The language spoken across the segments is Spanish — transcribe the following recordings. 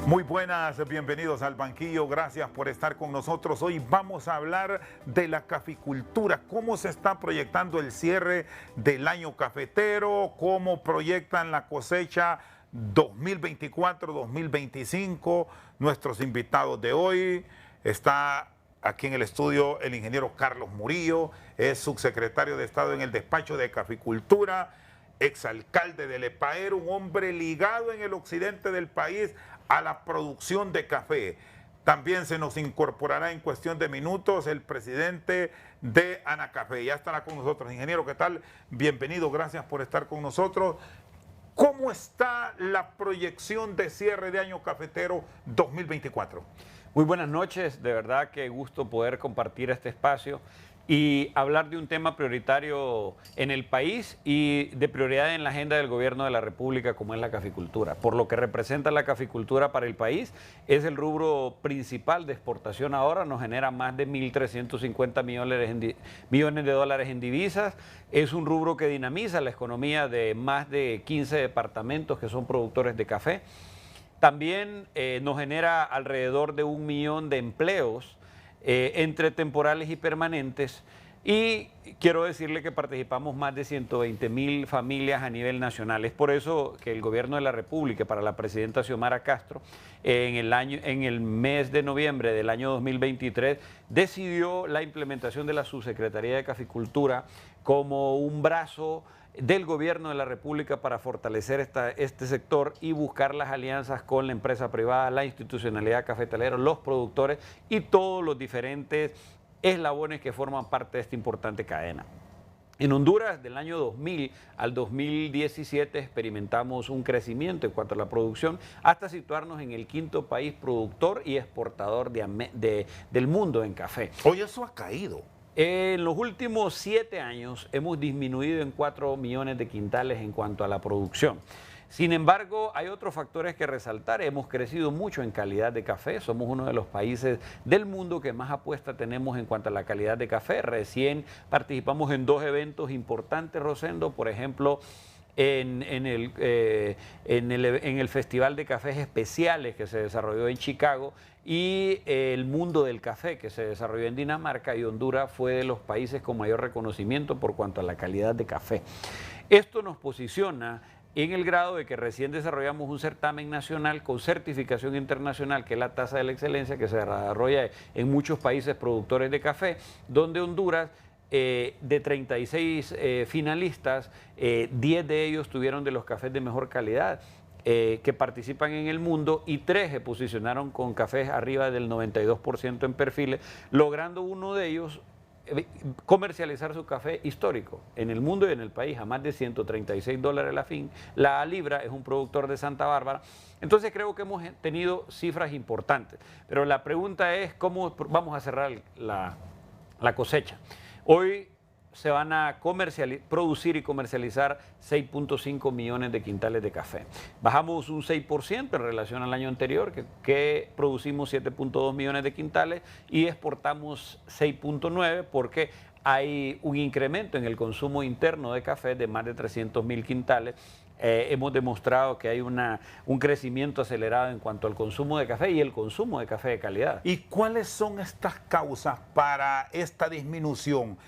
Muy buenas, bienvenidos al banquillo, gracias por estar con nosotros. Hoy vamos a hablar de la caficultura, cómo se está proyectando el cierre del año cafetero, cómo proyectan la cosecha 2024-2025. Nuestros invitados de hoy está aquí en el estudio el ingeniero Carlos Murillo, es subsecretario de Estado en el despacho de caficultura, exalcalde de Lepaero, un hombre ligado en el occidente del país a la producción de café. También se nos incorporará en cuestión de minutos el presidente de Anacafé. Ya estará con nosotros. Ingeniero, ¿qué tal? Bienvenido, gracias por estar con nosotros. ¿Cómo está la proyección de cierre de año cafetero 2024? Muy buenas noches, de verdad que gusto poder compartir este espacio y hablar de un tema prioritario en el país y de prioridad en la agenda del gobierno de la República, como es la caficultura. Por lo que representa la caficultura para el país, es el rubro principal de exportación ahora, nos genera más de 1.350 millones de dólares en divisas, es un rubro que dinamiza la economía de más de 15 departamentos que son productores de café. También nos genera alrededor de 1 millón de empleos entre temporales y permanentes, y quiero decirle que participamos más de 120.000 familias a nivel nacional. Es por eso que el gobierno de la República, para la presidenta Xiomara Castro, en el mes de noviembre del año 2023, decidió la implementación de la Subsecretaría de Caficultura como un brazo del gobierno de la República para fortalecer este sector y buscar las alianzas con la empresa privada, la institucionalidad cafetalera, los productores y todos los diferentes eslabones que forman parte de esta importante cadena. En Honduras, del año 2000 al 2017, experimentamos un crecimiento en cuanto a la producción hasta situarnos en el quinto país productor y exportador del mundo en café. Hoy eso ha caído. En los últimos 7 años hemos disminuido en 4 millones de quintales en cuanto a la producción. Sin embargo, hay otros factores que resaltar. Hemos crecido mucho en calidad de café. Somos uno de los países del mundo que más apuesta tenemos en cuanto a la calidad de café. Recién participamos en 2 eventos importantes, Rosendo. Por ejemplo, en el Festival de Cafés Especiales que se desarrolló en Chicago y el Mundo del Café que se desarrolló en Dinamarca, y Honduras fue de los países con mayor reconocimiento por cuanto a la calidad de café. Esto nos posiciona en el grado de que recién desarrollamos un certamen nacional con certificación internacional, que es la tasa de la excelencia, que se desarrolla en muchos países productores de café, donde Honduras, de 36 finalistas, 10 de ellos tuvieron de los cafés de mejor calidad que participan en el mundo, y 3 se posicionaron con cafés arriba del 92% en perfiles, logrando uno de ellos comercializar su café histórico en el mundo y en el país a más de $136 la libra. Es un productor de Santa Bárbara. Entonces creo que hemos tenido cifras importantes, pero la pregunta es cómo vamos a cerrar la cosecha. Hoy se van a producir y comercializar 6.5 millones de quintales de café. Bajamos un 6% en relación al año anterior, que producimos 7.2 millones de quintales y exportamos 6.9, porque hay un incremento en el consumo interno de café de más de 300.000 quintales. Hemos demostrado que hay un crecimiento acelerado en cuanto al consumo de café y el consumo de café de calidad. ¿Y cuáles son estas causas para esta disminución?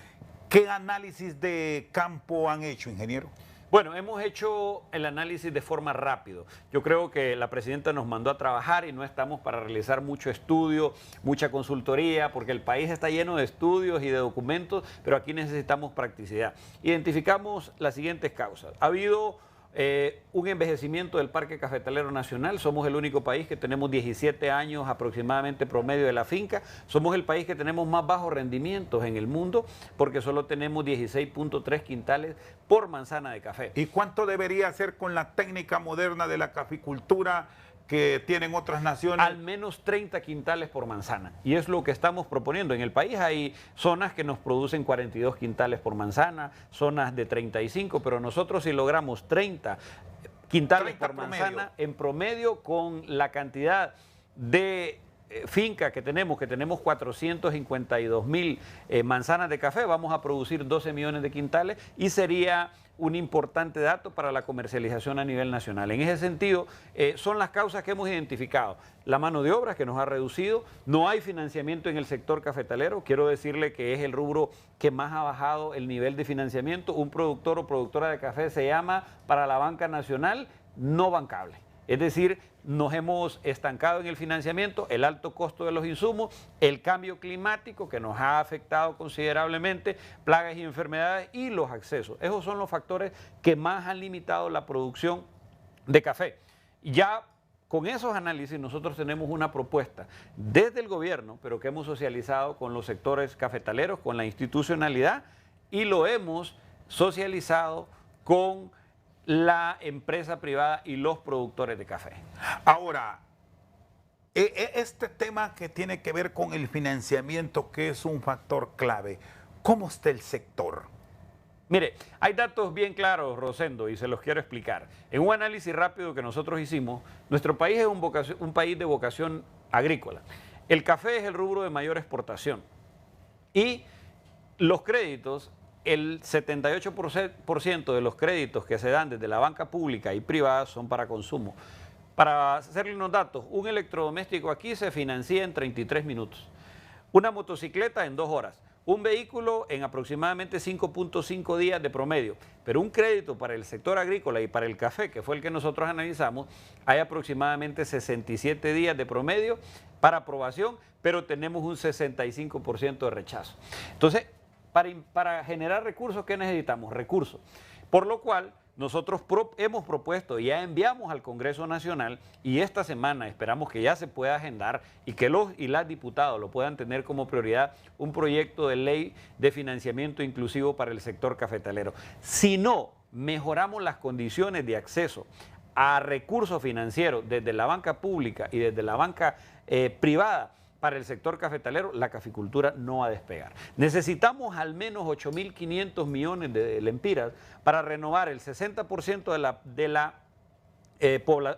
¿Qué análisis de campo han hecho, ingeniero? Bueno, hemos hecho el análisis de forma rápido. Yo creo que la presidenta nos mandó a trabajar y no estamos para realizar mucho estudio, mucha consultoría, porque el país está lleno de estudios y de documentos, pero aquí necesitamos practicidad. Identificamos las siguientes causas. Ha habido un envejecimiento del Parque Cafetalero Nacional. Somos el único país que tenemos 17 años aproximadamente promedio de la finca. Somos el país que tenemos más bajos rendimientos en el mundo, porque solo tenemos 16.3 quintales por manzana de café. ¿Y cuánto debería ser con la técnica moderna de la caficultura que tienen otras naciones? Al menos 30 quintales por manzana, y es lo que estamos proponiendo. En el país hay zonas que nos producen 42 quintales por manzana, zonas de 35, pero nosotros, si logramos 30 quintales por manzana en promedio, con la cantidad de finca que tenemos 452.000 manzanas de café, vamos a producir 12 millones de quintales y sería un importante dato para la comercialización a nivel nacional. En ese sentido, son las causas que hemos identificado. La mano de obra que nos ha reducido, no hay financiamiento en el sector cafetalero, quiero decirle que es el rubro que más ha bajado el nivel de financiamiento. Un productor o productora de café se llama para la banca nacional no bancable. Es decir, nos hemos estancado en el financiamiento, el alto costo de los insumos, el cambio climático que nos ha afectado considerablemente, plagas y enfermedades y los accesos. Esos son los factores que más han limitado la producción de café. Ya con esos análisis nosotros tenemos una propuesta desde el gobierno, pero que hemos socializado con los sectores cafetaleros, con la institucionalidad, y lo hemos socializado con la empresa privada y los productores de café. Ahora, este tema que tiene que ver con el financiamiento, que es un factor clave, ¿cómo está el sector? Mire, hay datos bien claros, Rosendo, y se los quiero explicar. En un análisis rápido que nosotros hicimos, nuestro país es un país de vocación agrícola. El café es el rubro de mayor exportación y los créditos, el 78% de los créditos que se dan desde la banca pública y privada son para consumo. Para hacerle unos datos, un electrodoméstico aquí se financia en 33 minutos, una motocicleta en 2 horas, un vehículo en aproximadamente 5.5 días de promedio, pero un crédito para el sector agrícola y para el café, que fue el que nosotros analizamos, hay aproximadamente 67 días de promedio para aprobación, pero tenemos un 65% de rechazo. Entonces, para generar recursos, ¿qué necesitamos? Recursos. Por lo cual, nosotros hemos propuesto y ya enviamos al Congreso Nacional, y esta semana esperamos que ya se pueda agendar y que los y las diputados lo puedan tener como prioridad, un proyecto de ley de financiamiento inclusivo para el sector cafetalero. Si no mejoramos las condiciones de acceso a recursos financieros desde la banca pública y desde la banca privada, para el sector cafetalero, la caficultura no va a despegar. Necesitamos al menos 8.500 millones de lempiras para renovar el 60%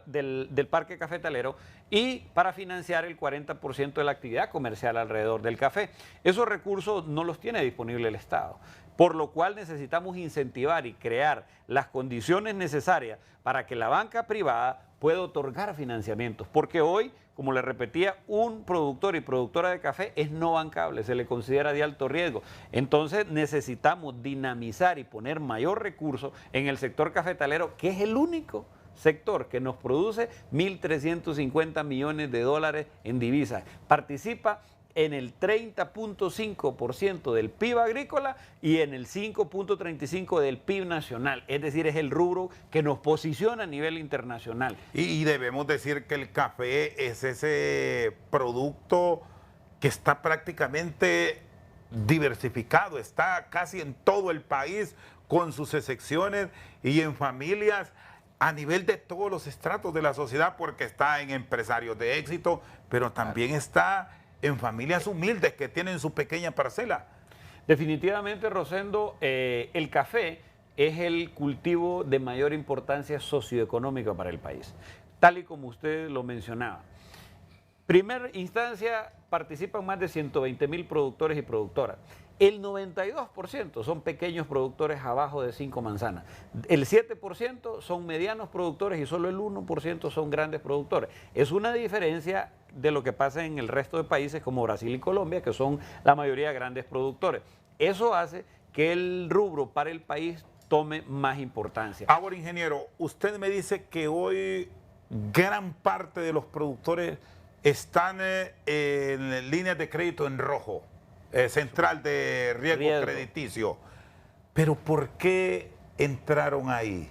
del parque cafetalero y para financiar el 40% de la actividad comercial alrededor del café. Esos recursos no los tiene disponible el Estado, por lo cual necesitamos incentivar y crear las condiciones necesarias para que la banca privada pueda otorgar financiamientos, porque hoy, como le repetía, un productor y productora de café es no bancable, se le considera de alto riesgo. Entonces necesitamos dinamizar y poner mayor recurso en el sector cafetalero, que es el único sector que nos produce 1.350 millones de dólares en divisas. Participa en el 30.5% del PIB agrícola y en el 5.35% del PIB nacional. Es decir, es el rubro que nos posiciona a nivel internacional. Y debemos decir que el café es ese producto que está prácticamente diversificado, está casi en todo el país con sus excepciones y en familias a nivel de todos los estratos de la sociedad, porque está en empresarios de éxito, pero también está en familias humildes que tienen su pequeña parcela. Definitivamente, Rosendo, el café es el cultivo de mayor importancia socioeconómica para el país, tal y como usted lo mencionaba. Primera instancia, participan más de 120.000 productores y productoras. El 92% son pequeños productores abajo de 5 manzanas. El 7% son medianos productores y solo el 1% son grandes productores. Es una diferencia de lo que pasa en el resto de países como Brasil y Colombia, que son la mayoría de grandes productores. Eso hace que el rubro para el país tome más importancia. Ahora, ingeniero, usted me dice que hoy gran parte de los productores están en líneas de crédito en rojo, central de riesgo crediticio. Pero ¿por qué entraron ahí?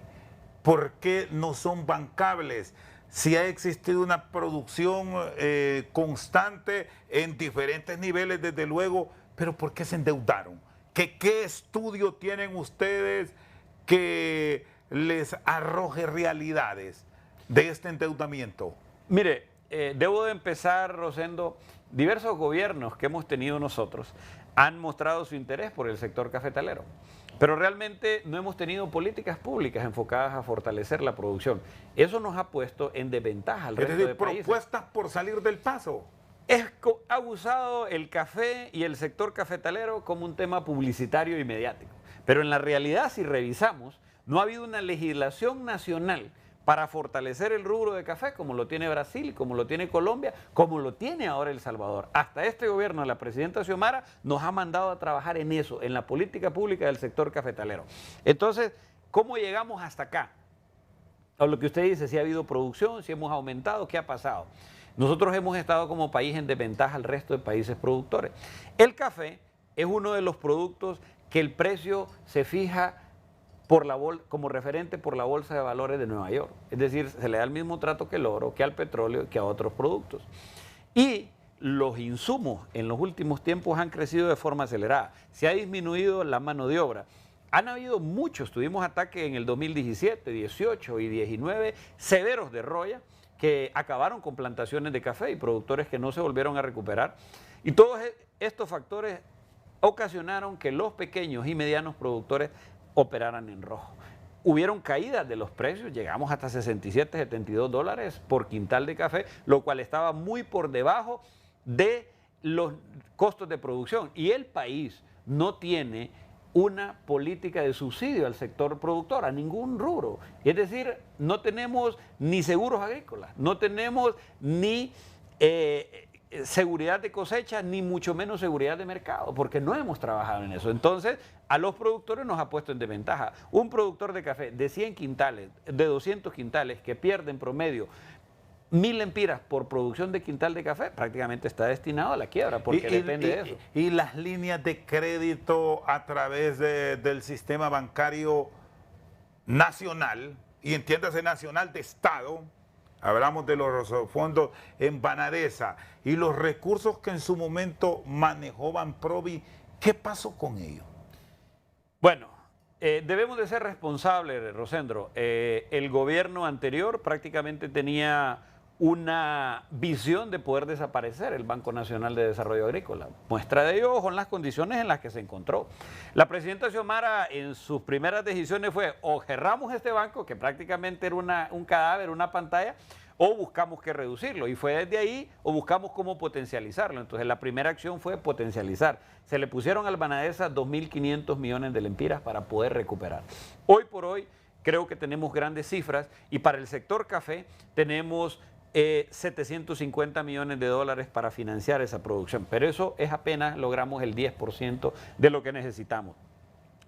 ¿Por qué no son bancables? Si ha existido una producción constante en diferentes niveles, desde luego, pero ¿por qué se endeudaron? ¿Qué estudio tienen ustedes que les arroje realidades de este endeudamiento? Mire, debo de empezar, Rosendo, diversos gobiernos que hemos tenido nosotros han mostrado su interés por el sector cafetalero, pero realmente no hemos tenido políticas públicas enfocadas a fortalecer la producción. Eso nos ha puesto en desventaja al resto de países. Propuestas por salir del paso. Ha usado el café y el sector cafetalero como un tema publicitario y mediático, pero en la realidad, si revisamos, no ha habido una legislación nacional para fortalecer el rubro de café, como lo tiene Brasil, como lo tiene Colombia, como lo tiene ahora El Salvador. Hasta este gobierno, la presidenta Xiomara, nos ha mandado a trabajar en eso, en la política pública del sector cafetalero. Entonces, ¿cómo llegamos hasta acá? A lo que usted dice, si ha habido producción, si hemos aumentado, ¿qué ha pasado? Nosotros hemos estado como país en desventaja al resto de países productores. El café es uno de los productos que el precio se fija como referente por la Bolsa de Valores de Nueva York. Es decir, se le da el mismo trato que el oro, que al petróleo, que a otros productos. Y los insumos en los últimos tiempos han crecido de forma acelerada. Se ha disminuido la mano de obra. Han habido muchos, tuvimos ataques en el 2017, 18 y 19 severos de roya que acabaron con plantaciones de café y productores que no se volvieron a recuperar. Y todos estos factores ocasionaron que los pequeños y medianos productores operaran en rojo. Hubieron caídas de los precios, llegamos hasta 67, 72 dólares por quintal de café, lo cual estaba muy por debajo de los costos de producción. Y el país no tiene una política de subsidio al sector productor, a ningún rubro. Es decir, no tenemos ni seguros agrícolas, no tenemos ni seguridad de cosecha, ni mucho menos seguridad de mercado, porque no hemos trabajado en eso. Entonces, a los productores nos ha puesto en desventaja. Un productor de café de 100 quintales, de 200 quintales, que pierde en promedio 1.000 lempiras por producción de quintal de café, prácticamente está destinado a la quiebra, porque depende de eso. Y las líneas de crédito a través del sistema bancario nacional, y entiéndase nacional de Estado, hablamos de los fondos en Banadesa y los recursos que en su momento manejó Banprovi, ¿qué pasó con ellos? Bueno, debemos de ser responsables, Rosendro. El gobierno anterior prácticamente tenía una visión de poder desaparecer el Banco Nacional de Desarrollo Agrícola. Muestra de ello son las condiciones en las que se encontró. La presidenta Xiomara en sus primeras decisiones fue o cerramos este banco, que prácticamente era un cadáver, una pantalla, o buscamos que reducirlo. Y fue desde ahí, o buscamos cómo potencializarlo. Entonces la primera acción fue potencializar. Se le pusieron al Banadesa 2.500 millones de lempiras para poder recuperar. Hoy por hoy creo que tenemos grandes cifras y para el sector café tenemos 750 millones de dólares para financiar esa producción. Pero eso es apenas logramos el 10% de lo que necesitamos.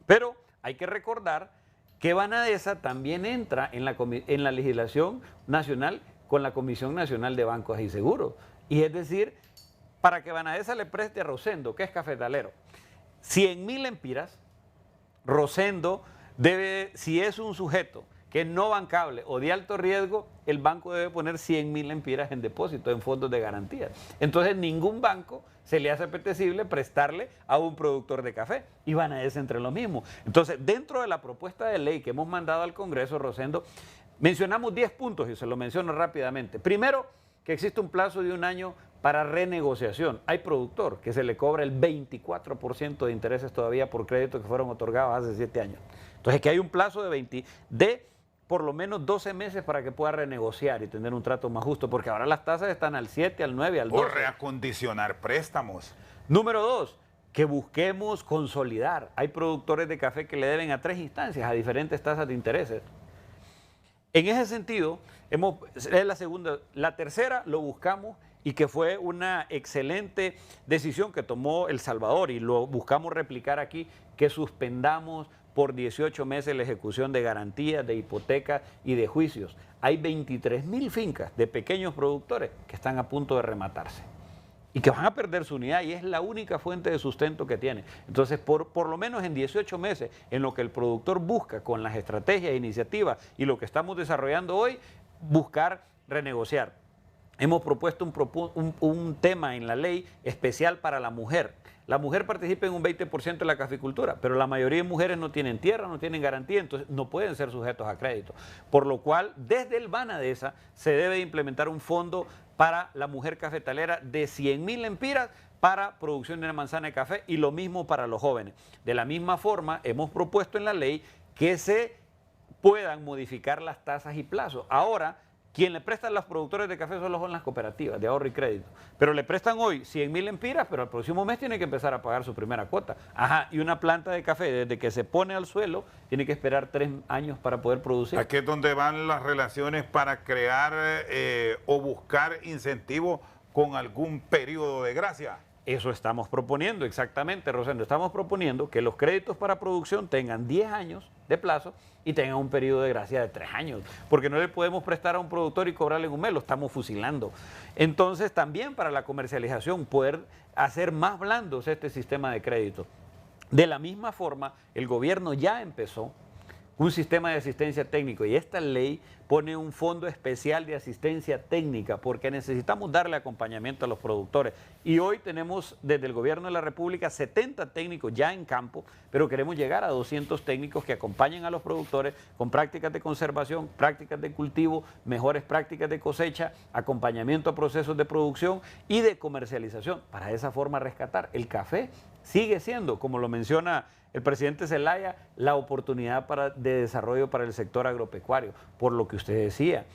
Pero hay que recordar que Banadesa también entra en la legislación nacional con la Comisión Nacional de Bancos y Seguros. Y es decir, para que Banadesa le preste a Rosendo, que es cafetalero, 100.000 lempiras, Rosendo debe, si es un sujeto que es no bancable o de alto riesgo, el banco debe poner 100.000 lempiras en depósito, en fondos de garantía. Entonces ningún banco se le hace apetecible prestarle a un productor de café y Banadesa entre lo mismo. Entonces, dentro de la propuesta de ley que hemos mandado al Congreso, Rosendo, mencionamos 10 puntos y se lo menciono rápidamente. Primero, que existe un plazo de 1 año para renegociación. Hay productor que se le cobra el 24% de intereses todavía por créditos que fueron otorgados hace 7 años. Entonces, que hay un plazo de por lo menos 12 meses para que pueda renegociar y tener un trato más justo, porque ahora las tasas están al 7, al 9, al 12. O reacondicionar préstamos. Número 2, que busquemos consolidar. Hay productores de café que le deben a 3 instancias, a diferentes tasas de intereses. En ese sentido, es la segunda. La tercera lo buscamos y que fue una excelente decisión que tomó El Salvador y lo buscamos replicar aquí, que suspendamos por 18 meses la ejecución de garantías, de hipotecas y de juicios. Hay 23.000 fincas de pequeños productores que están a punto de rematarse y que van a perder su unidad y es la única fuente de sustento que tiene. Entonces, por lo menos en 18 meses, en lo que el productor busca con las estrategias e iniciativas y lo que estamos desarrollando hoy, buscar renegociar. Hemos propuesto un tema en la ley especial para la mujer. La mujer participa en un 20% de la caficultura, pero la mayoría de mujeres no tienen tierra, no tienen garantía, entonces no pueden ser sujetos a crédito. Por lo cual, desde el Banadesa se debe implementar un fondo para la mujer cafetalera de 100.000 lempiras para producción de una manzana de café y lo mismo para los jóvenes. De la misma forma, hemos propuesto en la ley que se puedan modificar las tasas y plazos. Ahora, Quien le presta a los productores de café solo son las cooperativas de ahorro y crédito. Pero le prestan hoy 100.000 empiras, pero el próximo mes tiene que empezar a pagar su primera cuota. Ajá, y una planta de café, desde que se pone al suelo, tiene que esperar 3 años para poder producir. Aquí es donde van las relaciones para crear o buscar incentivos con algún periodo de gracia. Eso estamos proponiendo, exactamente, Rosendo. Estamos proponiendo que los créditos para producción tengan 10 años de plazo y tengan un periodo de gracia de 3 años, porque no le podemos prestar a un productor y cobrarle en un mes, lo estamos fusilando. Entonces, también para la comercialización, poder hacer más blandos este sistema de crédito. De la misma forma, el gobierno ya empezó un sistema de asistencia técnica y esta ley pone un fondo especial de asistencia técnica porque necesitamos darle acompañamiento a los productores. Y hoy tenemos desde el gobierno de la República 70 técnicos ya en campo, pero queremos llegar a 200 técnicos que acompañen a los productores con prácticas de conservación, prácticas de cultivo, mejores prácticas de cosecha, acompañamiento a procesos de producción y de comercialización. Para de esa forma rescatar el café. Sigue siendo, como lo menciona el presidente Zelaya, la oportunidad de desarrollo para el sector agropecuario, por lo que usted decía.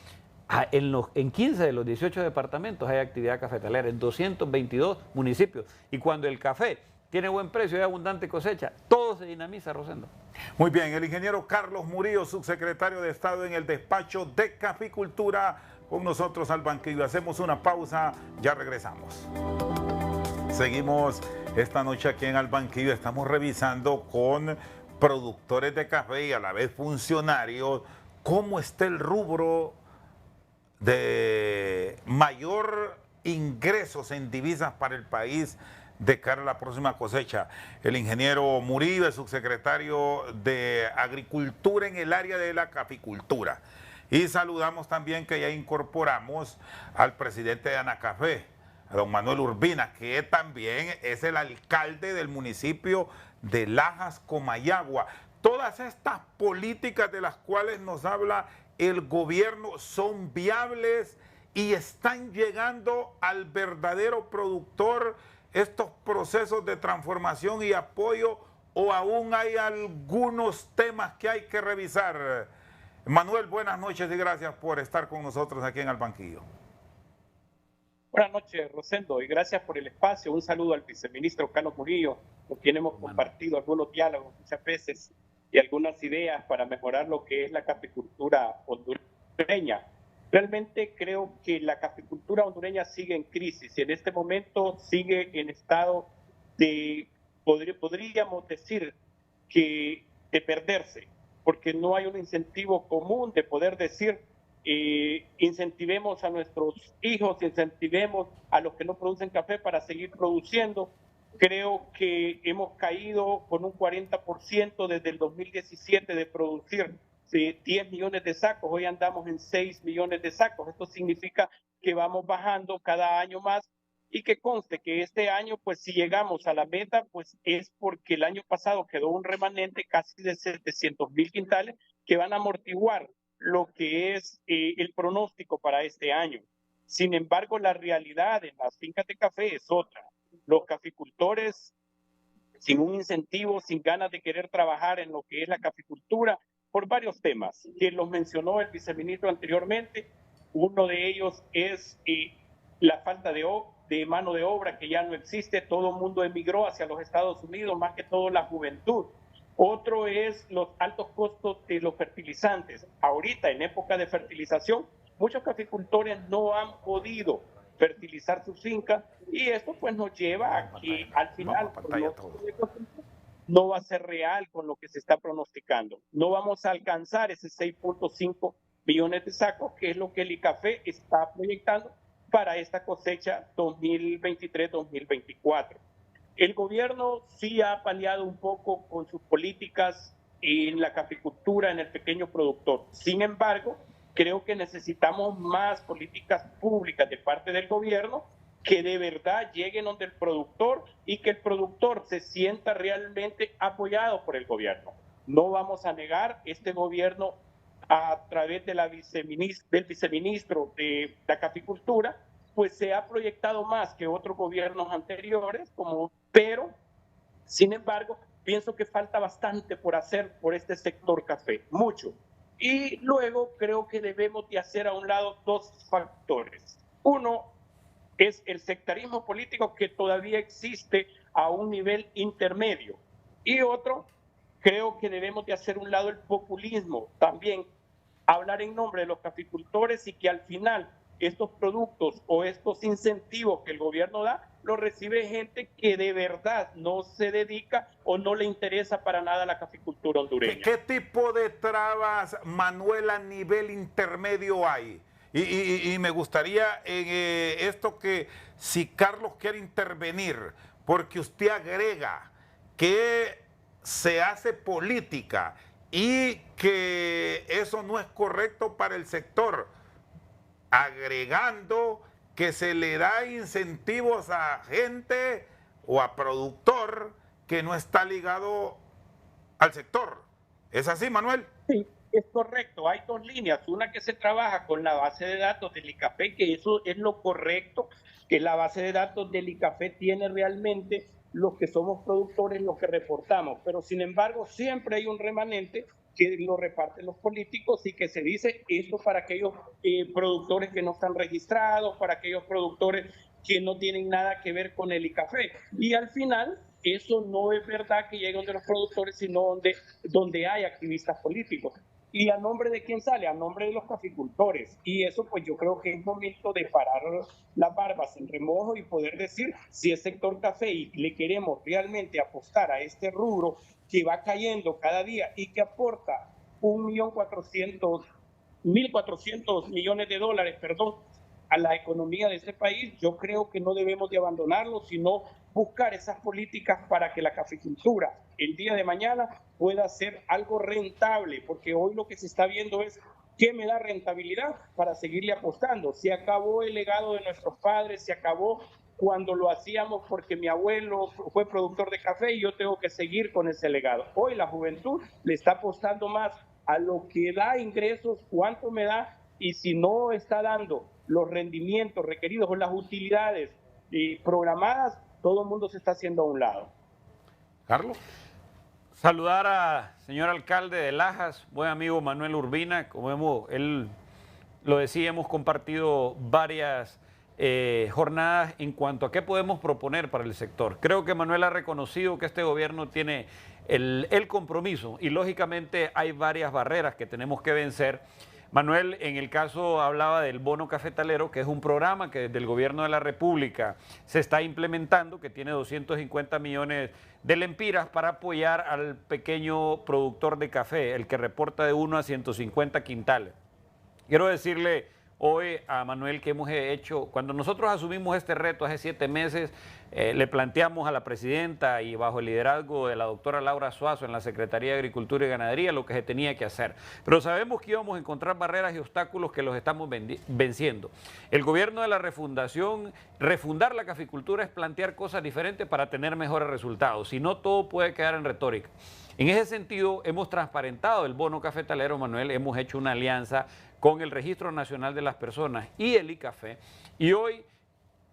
En 15 de los 18 departamentos hay actividad cafetalera, en 222 municipios. Y cuando el café tiene buen precio y abundante cosecha, todo se dinamiza, Rosendo. Muy bien, el ingeniero Carlos Murillo, subsecretario de Estado en el despacho de Caficultura, con nosotros al banquillo. Hacemos una pausa, ya regresamos. Seguimos esta noche aquí en Al Banquillo, estamos revisando con productores de café y a la vez funcionarios cómo está el rubro de mayor ingresos en divisas para el país de cara a la próxima cosecha. El ingeniero Murillo, el subsecretario de Agricultura en el área de la caficultura. Y saludamos también que ya incorporamos al presidente de Anacafé, a don Manuel Urbina, que también es el alcalde del municipio de Lajas, Comayagua. Todas estas políticas de las cuales nos habla el gobierno son viables y están llegando al verdadero productor estos procesos de transformación y apoyo, o aún hay algunos temas que hay que revisar. Manuel, buenas noches y gracias por estar con nosotros aquí en Al Banquillo. Buenas noches, Rosendo, y gracias por el espacio. Un saludo al viceministro Carlos Murillo, con quien hemos compartido algunos diálogos muchas veces y algunas ideas para mejorar lo que es la caficultura hondureña. Realmente creo que la caficultura hondureña sigue en crisis y en este momento sigue en estado de, podríamos decir, que de perderse, porque no hay un incentivo común de poder decir incentivemos a nuestros hijos, incentivemos a los que no producen café para seguir produciendo. Creo que hemos caído con un 40% desde el 2017 de producir 10 millones de sacos. Hoy andamos en 6 millones de sacos. Esto significa que vamos bajando cada año más y que conste que este año, pues si llegamos a la meta, pues es porque el año pasado quedó un remanente casi de 700,000 quintales que van a amortiguar lo que es el pronóstico para este año. Sin embargo, la realidad en las fincas de café es otra. Los caficultores, sin un incentivo, sin ganas de querer trabajar en lo que es la caficultura, por varios temas, que los mencionó el viceministro anteriormente. Uno de ellos es la falta de mano de obra, que ya no existe. Todo el mundo emigró hacia los Estados Unidos, más que todo la juventud. Otro es los altos costos de los fertilizantes. Ahorita, en época de fertilización, muchos caficultores no han podido fertilizar sus fincas y esto pues nos lleva a que al final no va a ser real con lo que se está pronosticando. No vamos a alcanzar ese 6.5 millones de sacos, que es lo que el ICAFE está proyectando para esta cosecha 2023-2024. El gobierno sí ha paliado un poco con sus políticas en la caficultura, en el pequeño productor. Sin embargo, creo que necesitamos más políticas públicas de parte del gobierno que de verdad lleguen donde el productor y que el productor se sienta realmente apoyado por el gobierno. No vamos a negar, este gobierno a través de del viceministro de la caficultura, pues se ha proyectado más que otros gobiernos anteriores, pero sin embargo pienso que falta bastante por hacer por este sector café, mucho. Y luego creo que debemos de hacer a un lado dos factores. Uno es el sectarismo político que todavía existe a un nivel intermedio. Y otro, creo que debemos de hacer a un lado el populismo, también hablar en nombre de los caficultores y que al final estos productos o estos incentivos que el gobierno da, los recibe gente que de verdad no se dedica o no le interesa para nada la caficultura hondureña. ¿Qué tipo de trabas, Manuel, a nivel intermedio hay? Y me gustaría en esto que si Carlos quiere intervenir, porque usted agrega que se hace política y que eso no es correcto para el sector, agregando que se le da incentivos a gente o a productor que no está ligado al sector. ¿Es así, Manuel? Sí, es correcto. Hay dos líneas. Una que se trabaja con la base de datos del ICAFE, que eso es lo correcto, que la base de datos del ICAFE tiene realmente los que somos productores, lo que reportamos. Pero sin embargo, siempre hay un remanente que lo reparten los políticos y que se dice esto para aquellos productores que no están registrados, para aquellos productores que no tienen nada que ver con el ICAFE. Y al final, eso no es verdad que llegue donde los productores, sino donde hay activistas políticos. ¿Y a nombre de quién sale? A nombre de los caficultores. Y eso pues yo creo que es momento de parar las barbas en remojo y poder decir si es sector café y le queremos realmente apostar a este rubro que va cayendo cada día y que aporta 1.400.000 millones de dólares, a la economía de este país, yo creo que no debemos de abandonarlo, sino buscar esas políticas para que la caficultura el día de mañana pueda ser algo rentable, porque hoy lo que se está viendo es qué me da rentabilidad para seguirle apostando. Se acabó el legado de nuestros padres, se acabó cuando lo hacíamos porque mi abuelo fue productor de café y yo tengo que seguir con ese legado. Hoy la juventud le está apostando más a lo que da ingresos, cuánto me da, y si no está dando los rendimientos requeridos o las utilidades programadas, todo el mundo se está haciendo a un lado. Carlos. Saludar al señor alcalde de Lajas, buen amigo Manuel Urbina. Como él lo decía, hemos compartido varias jornadas en cuanto a qué podemos proponer para el sector. Creo que Manuel ha reconocido que este gobierno tiene el compromiso y lógicamente hay varias barreras que tenemos que vencer. Manuel, en el caso, hablaba del bono cafetalero, que es un programa que desde el gobierno de la República se está implementando, que tiene 250 millones de lempiras para apoyar al pequeño productor de café, el que reporta de 1 a 150 quintales. Quiero decirle hoy a Manuel que hemos hecho, cuando nosotros asumimos este reto hace 7 meses, le planteamos a la presidenta y bajo el liderazgo de la doctora Laura Suazo en la Secretaría de Agricultura y Ganadería lo que se tenía que hacer. Pero sabemos que íbamos a encontrar barreras y obstáculos que los estamos venciendo. El gobierno de la refundación, refundar la caficultura es plantear cosas diferentes para tener mejores resultados. Si no, todo puede quedar en retórica. En ese sentido, hemos transparentado el bono cafetalero, Manuel, hemos hecho una alianza con el Registro Nacional de las Personas y el ICAFE, y hoy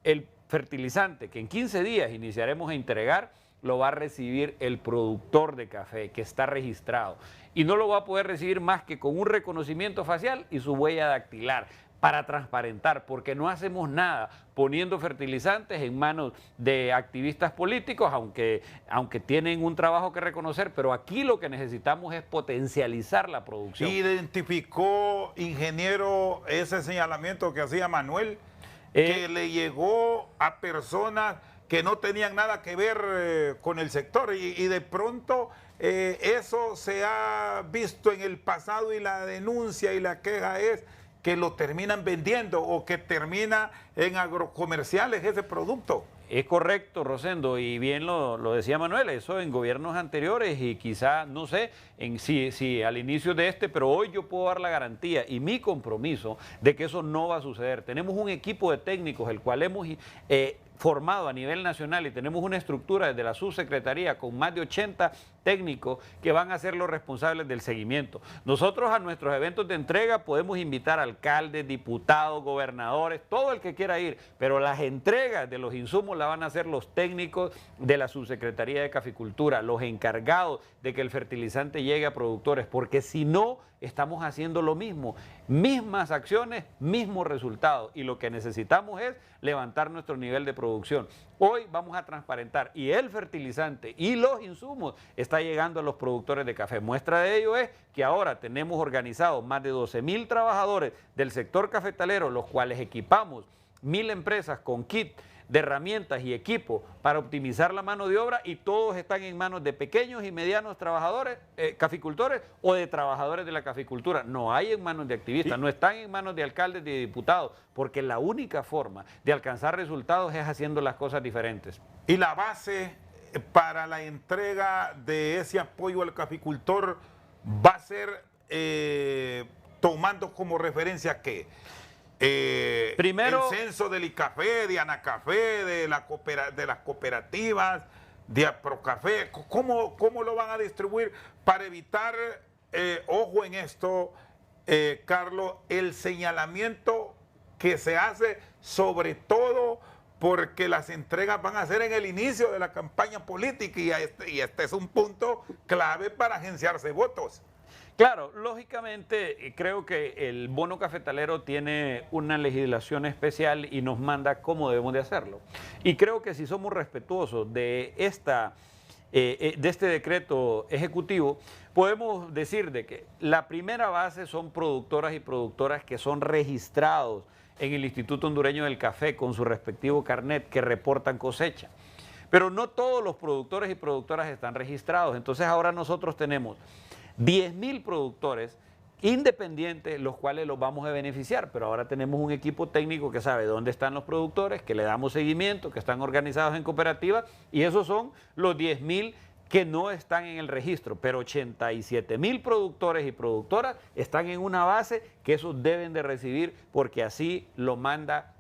el fertilizante que en 15 días iniciaremos a entregar lo va a recibir el productor de café que está registrado y no lo va a poder recibir más que con un reconocimiento facial y su huella dactilar para transparentar, porque no hacemos nada poniendo fertilizantes en manos de activistas políticos, aunque tienen un trabajo que reconocer, pero aquí lo que necesitamos es potencializar la producción. ¿Identificó, ingeniero, ese señalamiento que hacía Manuel, que le llegó a personas que no tenían nada que ver con el sector y de pronto eso se ha visto en el pasado y la denuncia y la queja es que lo terminan vendiendo o que termina en agrocomerciales ese producto? Es correcto, Rosendo, y bien lo decía Manuel, eso en gobiernos anteriores y quizá, no sé, si al inicio de este, pero hoy yo puedo dar la garantía y mi compromiso de que eso no va a suceder. Tenemos un equipo de técnicos, el cual hemos formado a nivel nacional y tenemos una estructura desde la subsecretaría con más de 80 técnicos que van a ser los responsables del seguimiento. Nosotros a nuestros eventos de entrega podemos invitar alcaldes, diputados, gobernadores, todo el que quiera ir, pero las entregas de los insumos las van a hacer los técnicos de la subsecretaría de Caficultura, los encargados de que el fertilizante llegue a productores, porque si no, estamos haciendo lo mismo. Mismas acciones, mismos resultados. Y lo que necesitamos es levantar nuestro nivel de producción. Hoy vamos a transparentar y el fertilizante y los insumos está llegando a los productores de café. Muestra de ello es que ahora tenemos organizados más de 12.000 trabajadores del sector cafetalero, los cuales equipamos 1.000 empresas con kit de herramientas y equipo para optimizar la mano de obra, y todos están en manos de pequeños y medianos trabajadores, caficultores o de trabajadores de la caficultura. No hay en manos de activistas, no están en manos de alcaldes ni de diputados, porque la única forma de alcanzar resultados es haciendo las cosas diferentes. Y la base para la entrega de ese apoyo al caficultor va a ser tomando como referencia ¿qué? Primero, el censo del ICAFE, de Anacafé, de las cooperativas, de Aprocafé. ¿Cómo lo van a distribuir para evitar, ojo en esto, Carlos, el señalamiento que se hace, sobre todo porque las entregas van a ser en el inicio de la campaña política y este es un punto clave para agenciarse votos? Claro, lógicamente creo que el bono cafetalero tiene una legislación especial y nos manda cómo debemos de hacerlo. Y creo que si somos respetuosos de este decreto ejecutivo, podemos decir de que la primera base son productoras y productoras que son registrados en el Instituto Hondureño del Café con su respectivo carnet, que reportan cosecha. Pero no todos los productores y productoras están registrados. Entonces ahora nosotros tenemos 10.000 productores independientes, los cuales los vamos a beneficiar, pero ahora tenemos un equipo técnico que sabe dónde están los productores, que le damos seguimiento, que están organizados en cooperativas, y esos son los 10.000 que no están en el registro, pero 87.000 productores y productoras están en una base que esos deben de recibir porque así lo manda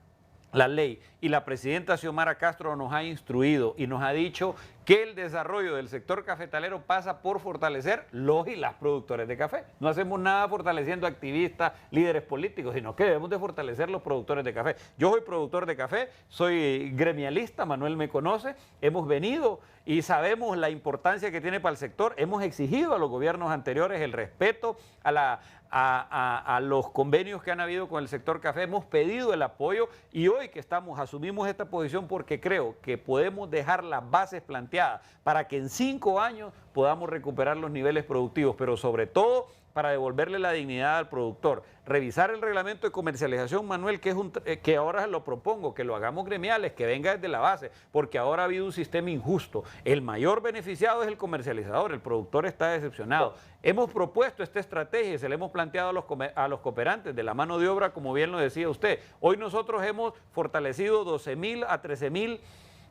la ley. Y la presidenta Xiomara Castro nos ha instruido y nos ha dicho que el desarrollo del sector cafetalero pasa por fortalecer los y las productores de café. No hacemos nada fortaleciendo activistas, líderes políticos, sino que debemos de fortalecer los productores de café. Yo soy productor de café, soy gremialista, Manuel me conoce, hemos venido y sabemos la importancia que tiene para el sector. Hemos exigido a los gobiernos anteriores el respeto a los convenios que han habido con el sector café, hemos pedido el apoyo y hoy que asumimos esta posición porque creo que podemos dejar las bases planteadas para que en 5 años podamos recuperar los niveles productivos, pero sobre todo para devolverle la dignidad al productor. Revisar el reglamento de comercialización, Manuel, que ahora lo propongo, que lo hagamos gremiales, que venga desde la base, porque ahora ha habido un sistema injusto. El mayor beneficiado es el comercializador, el productor está decepcionado. Hemos propuesto esta estrategia y se la hemos planteado a los cooperantes de la mano de obra, como bien lo decía usted. Hoy nosotros hemos fortalecido 12.000 a 13.000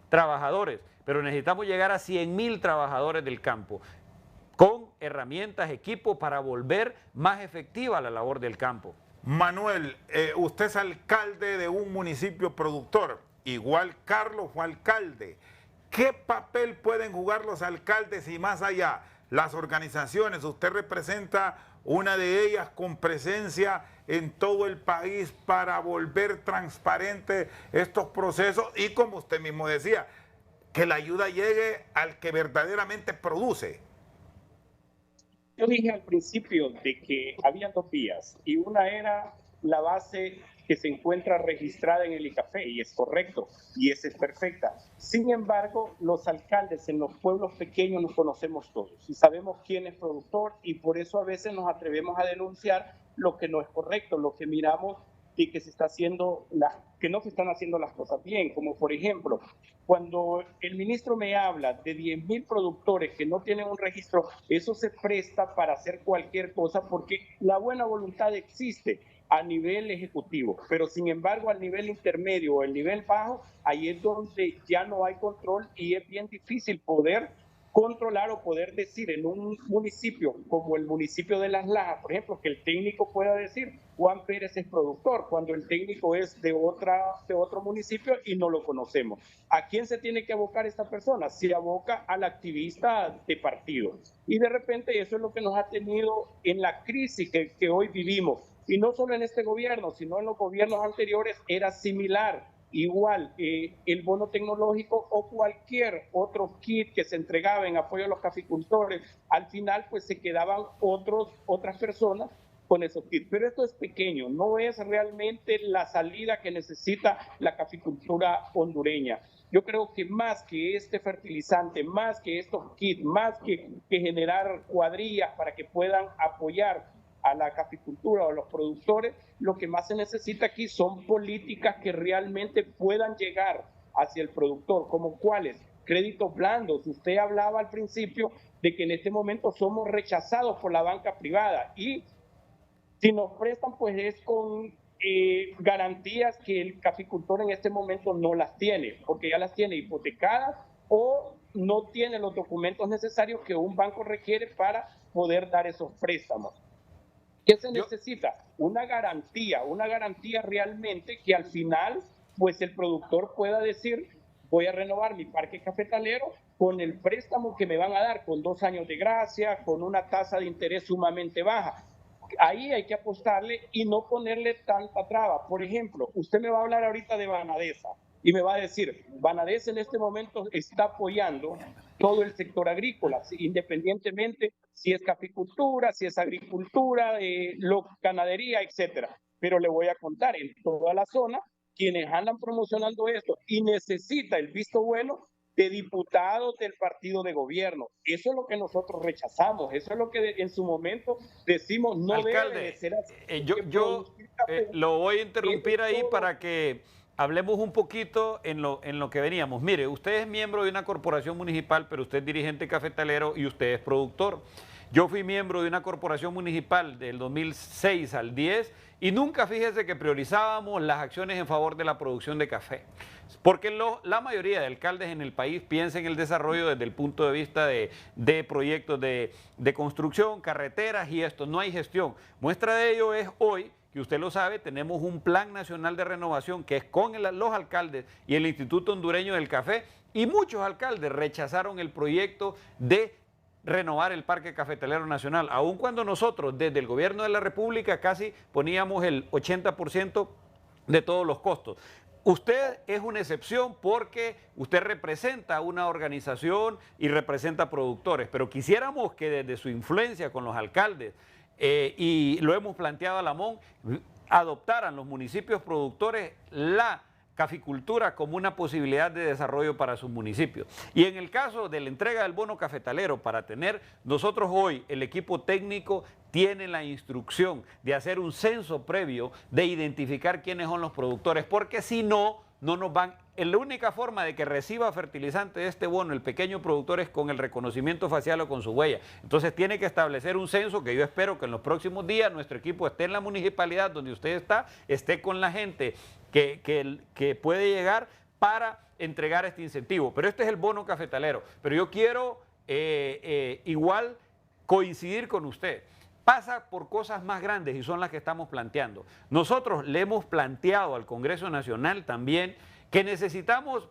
trabajadores, pero necesitamos llegar a 100.000 trabajadores del campo, con herramientas, equipo para volver más efectiva la labor del campo. Manuel, usted es alcalde de un municipio productor, igual Carlos fue alcalde. ¿Qué papel pueden jugar los alcaldes y más allá las organizaciones? Usted representa una de ellas con presencia en todo el país para volver transparentes estos procesos y, como usted mismo decía, que la ayuda llegue al que verdaderamente produce. Yo dije al principio de que había 2 vías y una era la base que se encuentra registrada en el ICAFE y es correcto y esa es perfecta. Sin embargo, los alcaldes en los pueblos pequeños nos conocemos todos y sabemos quién es productor y por eso a veces nos atrevemos a denunciar lo que no es correcto, lo que miramos y que que no se están haciendo las cosas bien, como por ejemplo, cuando el ministro me habla de 10.000 productores que no tienen un registro, eso se presta para hacer cualquier cosa porque la buena voluntad existe a nivel ejecutivo, pero sin embargo al nivel intermedio o el nivel bajo, ahí es donde ya no hay control y es bien difícil poder controlar o poder decir en un municipio como el municipio de Las Lajas, por ejemplo, que el técnico pueda decir Juan Pérez es productor, cuando el técnico es de otro municipio y no lo conocemos. ¿A quién se tiene que abocar esta persona? Se aboca al activista de partido. Y de repente eso es lo que nos ha tenido en la crisis que hoy vivimos. Y no solo en este gobierno, sino en los gobiernos anteriores era similar. Igual, el bono tecnológico o cualquier otro kit que se entregaba en apoyo a los caficultores, al final pues se quedaban otras personas con esos kits. Pero esto es pequeño, no es realmente la salida que necesita la caficultura hondureña. Yo creo que más que este fertilizante, más que estos kits, más que generar cuadrillas para que puedan apoyar a la caficultura o a los productores, lo que más se necesita aquí son políticas que realmente puedan llegar hacia el productor, como cuáles, créditos blandos. Usted hablaba al principio de que en este momento somos rechazados por la banca privada y si nos prestan, pues es con garantías que el caficultor en este momento no las tiene, porque ya las tiene hipotecadas o no tiene los documentos necesarios que un banco requiere para poder dar esos préstamos. ¿Qué se necesita? Una garantía realmente que al final, pues el productor pueda decir, voy a renovar mi parque cafetalero con el préstamo que me van a dar, con 2 años de gracia, con una tasa de interés sumamente baja. Ahí hay que apostarle y no ponerle tanta traba. Por ejemplo, usted me va a hablar ahorita de Banadesa y me va a decir, Banadesa en este momento está apoyando todo el sector agrícola, independientemente si es caficultura, si es agricultura, ganadería, etcétera. Pero le voy a contar, en toda la zona, quienes andan promocionando esto y necesita el visto bueno de diputados del partido de gobierno. Eso es lo que nosotros rechazamos, eso es lo que en su momento decimos no Alcalde, debe de ser así. yo lo voy a interrumpir ahí para que hablemos un poquito en lo que veníamos. Mire, usted es miembro de una corporación municipal, pero usted es dirigente cafetalero y usted es productor. Yo fui miembro de una corporación municipal del 2006 al 10 y nunca, fíjese, que priorizábamos las acciones en favor de la producción de café. Porque la mayoría de alcaldes en el país piensan en el desarrollo desde el punto de vista de proyectos de construcción, carreteras y esto. No hay gestión. Muestra de ello es hoy, que usted lo sabe, tenemos un plan nacional de renovación que es con los alcaldes y el Instituto Hondureño del Café, y muchos alcaldes rechazaron el proyecto de renovar el Parque Cafetalero Nacional, aun cuando nosotros desde el gobierno de la República casi poníamos el 80% de todos los costos. Usted es una excepción porque usted representa una organización y representa productores, pero quisiéramos que desde su influencia con los alcaldes, y lo hemos planteado a la MON, adoptaran los municipios productores la caficultura como una posibilidad de desarrollo para sus municipios. Y en el caso de la entrega del bono cafetalero, para tener, nosotros hoy, el equipo técnico tiene la instrucción de hacer un censo previo, de identificar quiénes son los productores, porque si no, no nos van. La única forma de que reciba fertilizante de este bono el pequeño productor es con el reconocimiento facial o con su huella. Entonces tiene que establecer un censo que yo espero que en los próximos días nuestro equipo esté en la municipalidad donde usted está, esté con la gente que puede llegar para entregar este incentivo. Pero este es el bono cafetalero. Pero yo quiero igual coincidir con usted. Pasa por cosas más grandes y son las que estamos planteando. Nosotros le hemos planteado al Congreso Nacional también que necesitamos,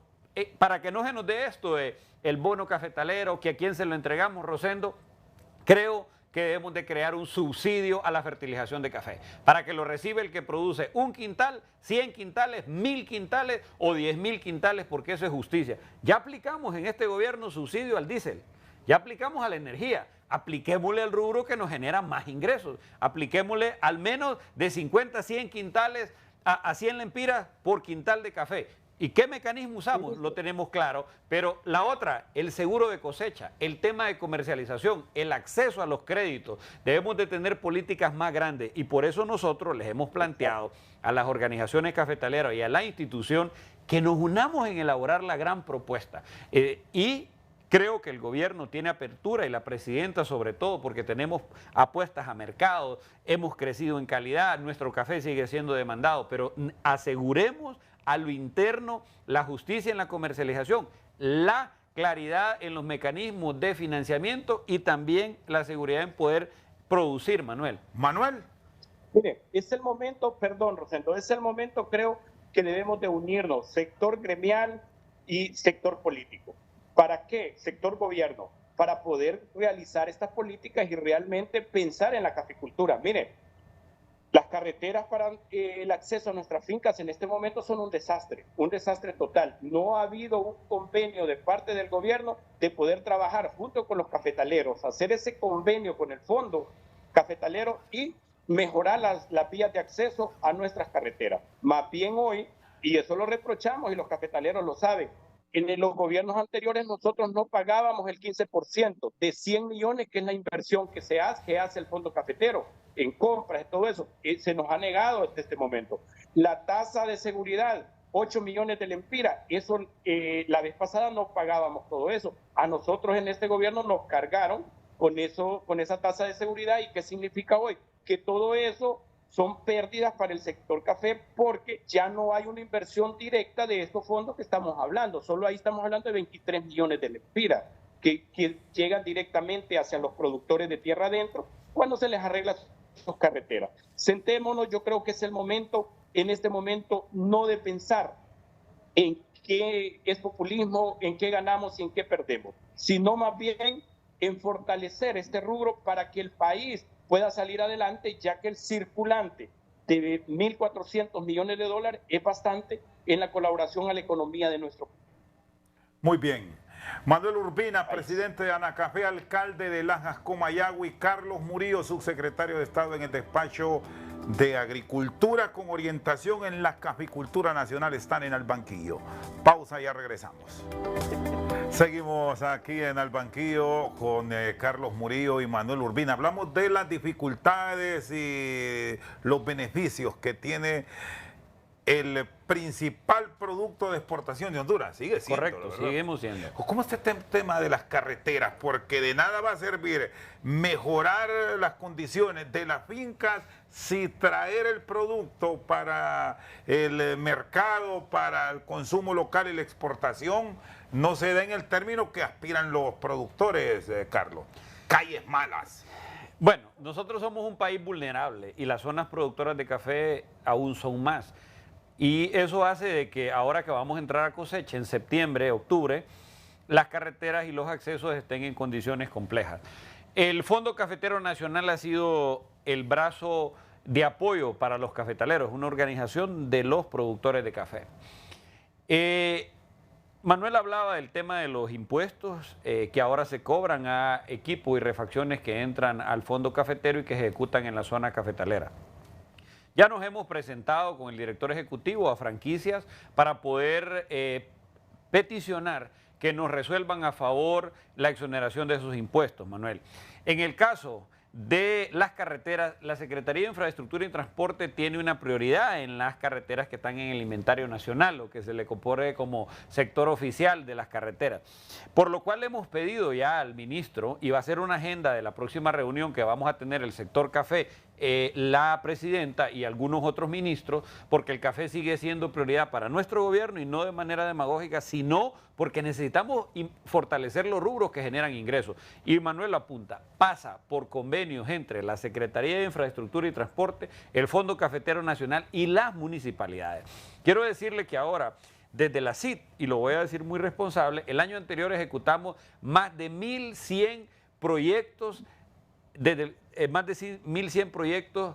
para que no se nos dé esto de el bono cafetalero, que a quién se lo entregamos, Rosendo, creo que debemos de crear un subsidio a la fertilización de café, para que lo reciba el que produce 1 quintal, 100 quintales, 1000 quintales o 10.000 quintales, porque eso es justicia. Ya aplicamos en este gobierno subsidio al diésel, ya aplicamos a la energía, apliquémosle al rubro que nos genera más ingresos, apliquémosle al menos de 50 a 100 quintales a 100 lempiras por quintal de café. ¿Y qué mecanismo usamos? Lo tenemos claro, pero la otra, el seguro de cosecha, el tema de comercialización, el acceso a los créditos, debemos de tener políticas más grandes y por eso nosotros les hemos planteado a las organizaciones cafetaleras y a la institución que nos unamos en elaborar la gran propuesta. Y creo que el gobierno tiene apertura y la presidenta sobre todo porque tenemos apuestas a mercado, hemos crecido en calidad, nuestro café sigue siendo demandado, pero aseguremos a lo interno la justicia en la comercialización, la claridad en los mecanismos de financiamiento y también la seguridad en poder producir, Manuel. Manuel. Mire, es el momento, perdón, Rosendo, es el momento, creo, que debemos de unirnos, sector gremial y sector político. ¿Para qué? Sector gobierno, para poder realizar estas políticas y realmente pensar en la caficultura. Mire, las carreteras para el acceso a nuestras fincas en este momento son un desastre total. No ha habido un convenio de parte del gobierno de poder trabajar junto con los cafetaleros, hacer ese convenio con el fondo cafetalero y mejorar las vías de acceso a nuestras carreteras. Más bien hoy, y eso lo reprochamos y los cafetaleros lo saben, en los gobiernos anteriores nosotros no pagábamos el 15% de 100 millones, que es la inversión que hace el Fondo Cafetero en compras y todo eso. Se nos ha negado hasta este momento. La tasa de seguridad, 8 millones de lempiras, eso la vez pasada no pagábamos todo eso. A nosotros en este gobierno nos cargaron con esa tasa de seguridad. ¿Y qué significa hoy? Que todo eso son pérdidas para el sector café, porque ya no hay una inversión directa de estos fondos que estamos hablando. Solo ahí estamos hablando de 23 millones de lempiras que llegan directamente hacia los productores de tierra adentro cuando se les arregla sus carreteras. Sentémonos, yo creo que es el momento, en este momento, no de pensar en qué es populismo, en qué ganamos y en qué perdemos, sino más bien en fortalecer este rubro para que el país pueda salir adelante, ya que el circulante de 1.400 millones de dólares es bastante en la colaboración a la economía de nuestro país. Muy bien. Manuel Urbina, presidente de Anacafé, alcalde de Lajas, Comayagüe, Carlos Murillo, subsecretario de Estado en el despacho de Agricultura con orientación en la caficultura nacional, están en Al Banquillo. Pausa, ya regresamos. Seguimos aquí en Al Banquillo con Carlos Murillo y Manuel Urbina. Hablamos de las dificultades y los beneficios que tiene el principal producto de exportación de Honduras. Sigue siendo. Correcto, seguimos siendo. ¿Cómo está este tema de las carreteras? Porque de nada va a servir mejorar las condiciones de las fincas si traer el producto para el mercado, para el consumo local y la exportación no se da en el término que aspiran los productores, Carlos. Calles malas. Bueno, nosotros somos un país vulnerable y las zonas productoras de café aún son más. Y eso hace de que ahora que vamos a entrar a cosecha en septiembre, octubre, las carreteras y los accesos estén en condiciones complejas. El Fondo Cafetero Nacional ha sido el brazo de apoyo para los cafetaleros, una organización de los productores de café. Manuel hablaba del tema de los impuestos que ahora se cobran a equipos y refacciones que entran al Fondo Cafetero y que ejecutan en la zona cafetalera. Ya nos hemos presentado con el director ejecutivo a franquicias para poder peticionar que nos resuelvan a favor la exoneración de esos impuestos, Manuel. En el caso de las carreteras, la Secretaría de Infraestructura y Transporte tiene una prioridad en las carreteras que están en el inventario nacional, lo que se le compone como sector oficial de las carreteras. Por lo cual hemos pedido ya al ministro, y va a ser una agenda de la próxima reunión que vamos a tener el sector café, la presidenta y algunos otros ministros, porque el café sigue siendo prioridad para nuestro gobierno y no de manera demagógica, sino porque necesitamos fortalecer los rubros que generan ingresos. Y Manuel apunta, pasa por convenios entre la Secretaría de Infraestructura y Transporte, el Fondo Cafetero Nacional y las municipalidades. Quiero decirle que ahora, desde la CIT, y lo voy a decir muy responsable, el año anterior ejecutamos más de 1.100 proyectos, más de 1.100 proyectos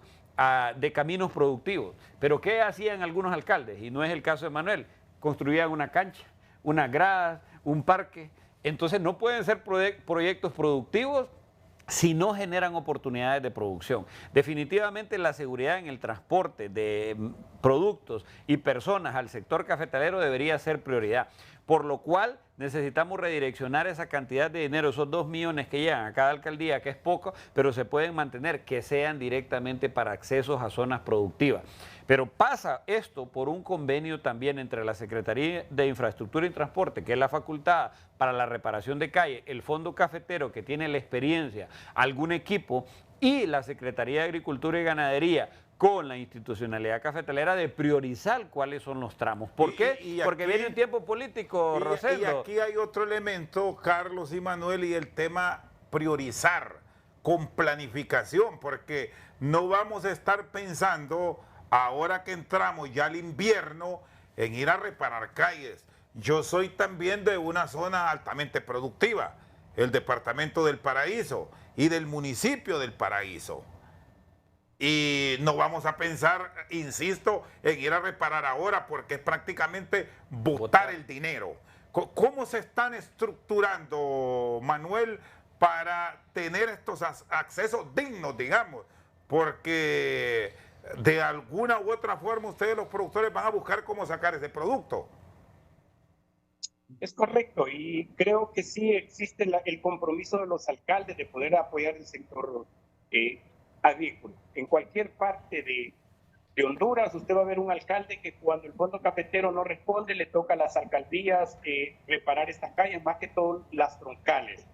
de caminos productivos. Pero ¿qué hacían algunos alcaldes? Y no es el caso de Manuel. Construían una cancha, unas gradas, un parque. Entonces no pueden ser proyectos productivos si no generan oportunidades de producción. Definitivamente la seguridad en el transporte de productos y personas al sector cafetalero debería ser prioridad, por lo cual necesitamos redireccionar esa cantidad de dinero, esos 2 millones que llegan a cada alcaldía, que es poco, pero se pueden mantener, que sean directamente para accesos a zonas productivas. Pero pasa esto por un convenio también entre la Secretaría de Infraestructura y Transporte, que es la facultad para la reparación de calle, el Fondo Cafetero, que tiene la experiencia, algún equipo, y la Secretaría de Agricultura y Ganadería, con la institucionalidad cafetalera, de priorizar cuáles son los tramos. ¿Por qué? Porque viene un tiempo político, Rosendo. Y aquí hay otro elemento, Carlos y Manuel, y el tema priorizar con planificación, porque no vamos a estar pensando, ahora que entramos ya al invierno, en ir a reparar calles. Yo soy también de una zona altamente productiva, el departamento del Paraíso y del municipio del Paraíso. Y no vamos a pensar, insisto, en ir a reparar ahora, porque es prácticamente botar el dinero. ¿Cómo se están estructurando, Manuel, para tener estos accesos dignos, digamos? porque de alguna u otra forma ustedes los productores van a buscar cómo sacar ese producto. Es correcto, y creo que sí existe el compromiso de los alcaldes de poder apoyar el sector agrícola. En cualquier parte de Honduras, usted va a ver un alcalde que cuando el fondo cafetero no responde, le toca a las alcaldías reparar estas calles, más que todo las troncales,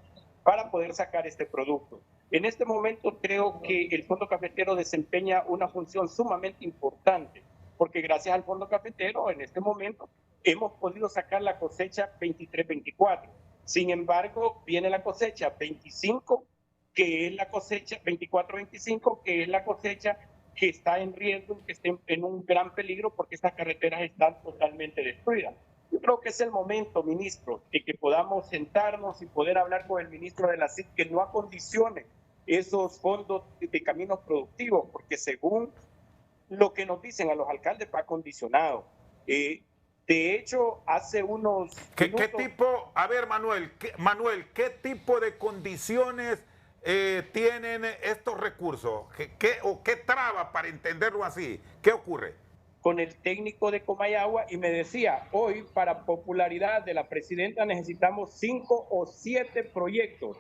para poder sacar este producto. En este momento creo que el fondo cafetero desempeña una función sumamente importante, porque gracias al fondo cafetero en este momento hemos podido sacar la cosecha 23-24. Sin embargo, viene la cosecha 25, que es la cosecha 24-25, que es la cosecha que está en riesgo, que está en un gran peligro porque estas carreteras están totalmente destruidas. Yo creo que es el momento, ministro, de que podamos sentarnos y poder hablar con el ministro de la CID que no acondicione esos fondos de caminos productivos, porque según lo que nos dicen a los alcaldes va acondicionado. De hecho, hace unos ¿Qué tipo, a ver Manuel, ¿qué tipo de condiciones tienen estos recursos? ¿Qué traba para entenderlo así? ¿Qué ocurre? Con el técnico de Comayagua y me decía, hoy para popularidad de la presidenta necesitamos 5 o 7 proyectos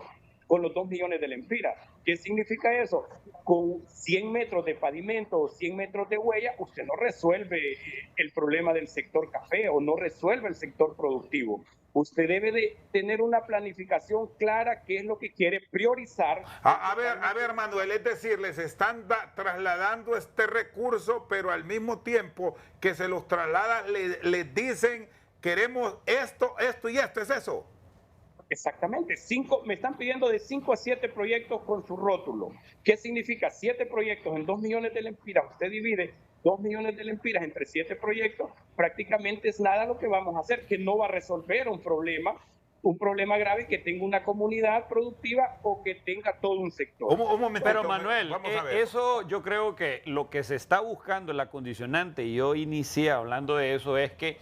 con los 2 millones de lempiras. ¿Qué significa eso? Con 100 metros de pavimento o 100 metros de huella, usted no resuelve el problema del sector café o no resuelve el sector productivo. Usted debe de tener una planificación clara, qué es lo que quiere priorizar. A ver, Manuel, es decir, les están trasladando este recurso, pero al mismo tiempo que se los traslada, les dicen, queremos esto, esto y esto, ¿es eso? Exactamente, me están pidiendo de 5 a 7 proyectos con su rótulo. ¿Qué significa? 7 proyectos en 2 millones de lempiras. Usted divide 2 millones de lempiras entre 7 proyectos, prácticamente es nada lo que vamos a hacer, que no va a resolver un problema grave que tenga una comunidad productiva o que tenga todo un sector. Un momento, pero Manuel, eso yo creo que lo que se está buscando, la condicionante, y yo inicié hablando de eso, es que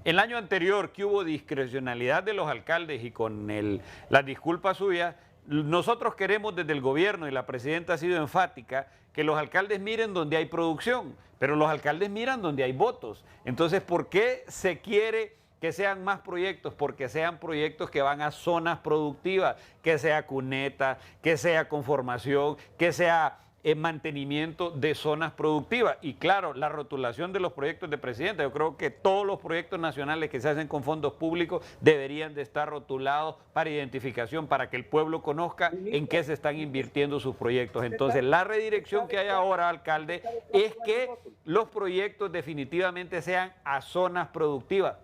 el año anterior que hubo discrecionalidad de los alcaldes y con las disculpas suyas, nosotros queremos desde el gobierno, y la presidenta ha sido enfática, que los alcaldes miren donde hay producción, pero los alcaldes miran donde hay votos. Entonces, ¿por qué se quiere que sean más proyectos? Porque sean proyectos que van a zonas productivas, que sea cuneta, que sea conformación, que sea mantenimiento de zonas productivas. Y claro, la rotulación de los proyectos de presidenta, yo creo que todos los proyectos nacionales que se hacen con fondos públicos deberían de estar rotulados para identificación, para que el pueblo conozca en qué se están invirtiendo sus proyectos. Entonces, la redirección que hay ahora, alcalde, es que los proyectos definitivamente sean a zonas productivas.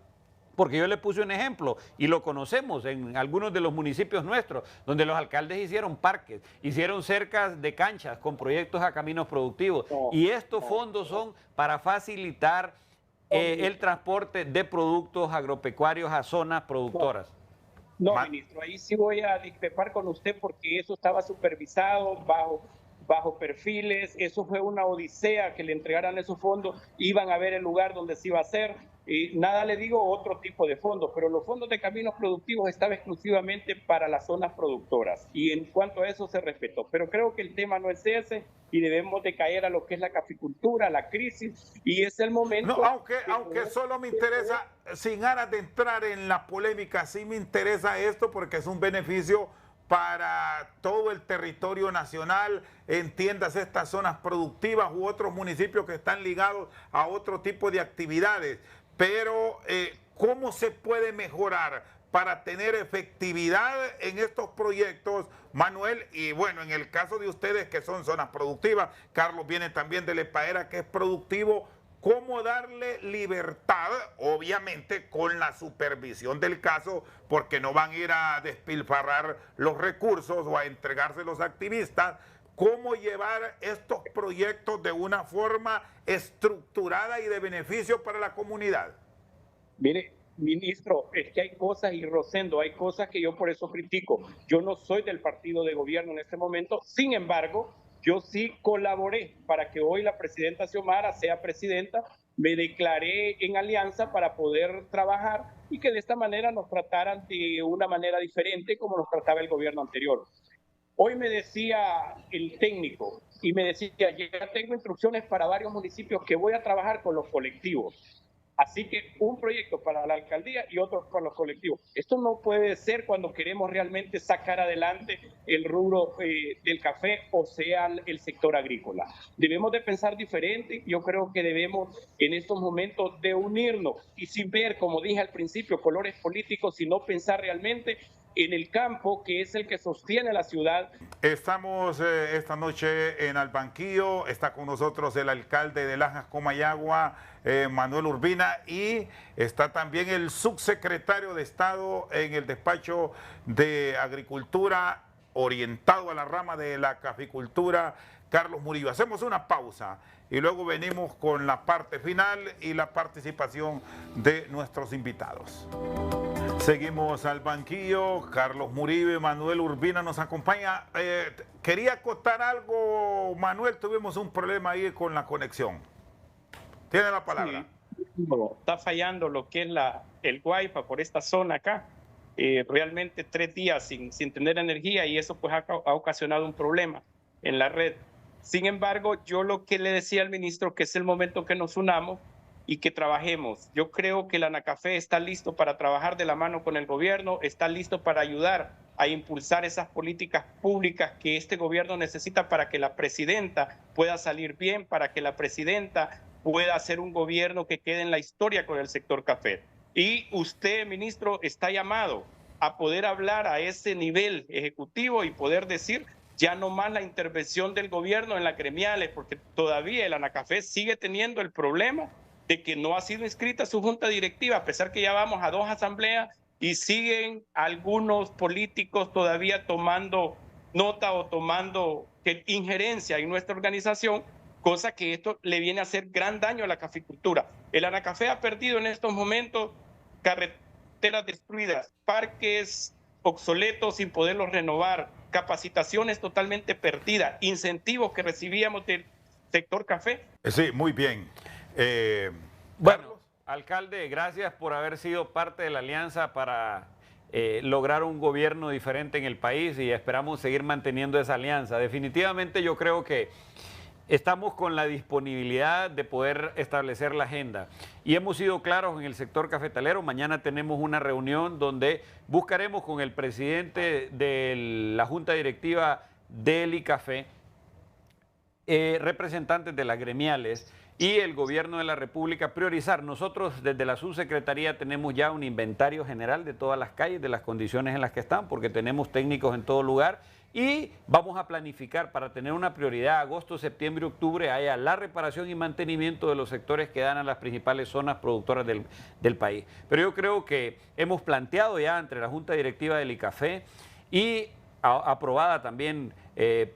Porque yo le puse un ejemplo, y lo conocemos en algunos de los municipios nuestros, donde los alcaldes hicieron parques, hicieron cercas de canchas con proyectos a caminos productivos. Y estos fondos son para facilitar el transporte de productos agropecuarios a zonas productoras. No, ministro, ahí sí voy a discrepar con usted porque eso estaba supervisado bajo perfiles, eso fue una odisea que le entregaran esos fondos, iban a ver el lugar donde se iba a hacer. Y nada le digo otro tipo de fondos, pero los fondos de caminos productivos estaban exclusivamente para las zonas productoras y en cuanto a eso se respetó. Pero creo que el tema no es ese y debemos de caer a lo que es la caficultura, la crisis, y es el momento... No, aunque solo me interesa, sin ganas de entrar en la polémica, sí me interesa esto porque es un beneficio para todo el territorio nacional, entiendas estas zonas productivas u otros municipios que están ligados a otro tipo de actividades. Pero, ¿cómo se puede mejorar para tener efectividad en estos proyectos, Manuel? Y bueno, en el caso de ustedes que son zonas productivas, Carlos viene también de Lepaera, que es productivo, ¿cómo darle libertad? Obviamente con la supervisión del caso, porque no van a ir a despilfarrar los recursos o a entregarse a los activistas. ¿Cómo llevar estos proyectos de una forma estructurada y de beneficio para la comunidad? Mire, ministro, es que hay cosas, y Rosendo, hay cosas que yo por eso critico. Yo no soy del partido de gobierno en este momento, sin embargo, yo sí colaboré para que hoy la presidenta Xiomara sea presidenta, me declaré en alianza para poder trabajar y que de esta manera nos trataran de una manera diferente como nos trataba el gobierno anterior. Hoy me decía el técnico, y me decía, ya tengo instrucciones para varios municipios que voy a trabajar con los colectivos. Así que un proyecto para la alcaldía y otro con los colectivos. Esto no puede ser cuando queremos realmente sacar adelante el rubro del café, o sea, el sector agrícola. Debemos de pensar diferente. Yo creo que debemos en estos momentos de unirnos y sin ver, como dije al principio, colores políticos, sino pensar realmente en el campo, que es el que sostiene la ciudad. Estamos esta noche en Albanquillo, está con nosotros el alcalde de Lajas, Comayagua, Manuel Urbina, y está también el subsecretario de Estado en el despacho de Agricultura, orientado a la rama de la caficultura, Carlos Murillo. Hacemos una pausa y luego venimos con la parte final y la participación de nuestros invitados. Seguimos al banquillo, Carlos Murillo y Manuel Urbina nos acompaña. Quería acotar algo, Manuel, tuvimos un problema ahí con la conexión. Tiene la palabra. Sí, está fallando lo que es el Wi-Fi por esta zona acá. Realmente 3 días sin tener energía, y eso pues ha ocasionado un problema en la red. Sin embargo, yo lo que le decía al ministro, que es el momento que nos unamos y que trabajemos. Yo creo que el Anacafé está listo para trabajar de la mano con el gobierno, está listo para ayudar a impulsar esas políticas públicas que este gobierno necesita para que la presidenta pueda salir bien, para que la presidenta pueda hacer un gobierno que quede en la historia con el sector café. Y usted, ministro, está llamado a poder hablar a ese nivel ejecutivo y poder decir ya no más la intervención del gobierno en las gremiales, porque todavía el Anacafé sigue teniendo el problema de que no ha sido inscrita su junta directiva, a pesar que ya vamos a 2 asambleas y siguen algunos políticos todavía tomando nota o tomando injerencia en nuestra organización, cosa que esto le viene a hacer gran daño a la caficultura. El Anacafé ha perdido en estos momentos carreteras destruidas, parques obsoletos sin poderlos renovar, capacitaciones totalmente perdidas, incentivos que recibíamos del sector café. Sí, muy bien. Bueno, alcalde, gracias por haber sido parte de la alianza para lograr un gobierno diferente en el país, y esperamos seguir manteniendo esa alianza. Definitivamente yo creo que estamos con la disponibilidad de poder establecer la agenda y hemos sido claros en el sector cafetalero. Mañana tenemos una reunión donde buscaremos con el presidente de la Junta Directiva del ICAFE, representantes de las gremiales y el gobierno de la República priorizar. Nosotros desde la subsecretaría tenemos ya un inventario general de todas las calles, de las condiciones en las que están, porque tenemos técnicos en todo lugar, y vamos a planificar para tener una prioridad agosto, septiembre, octubre, haya la reparación y mantenimiento de los sectores que dan a las principales zonas productoras del país. Pero yo creo que hemos planteado ya entre la Junta Directiva del ICAFE y aprobada también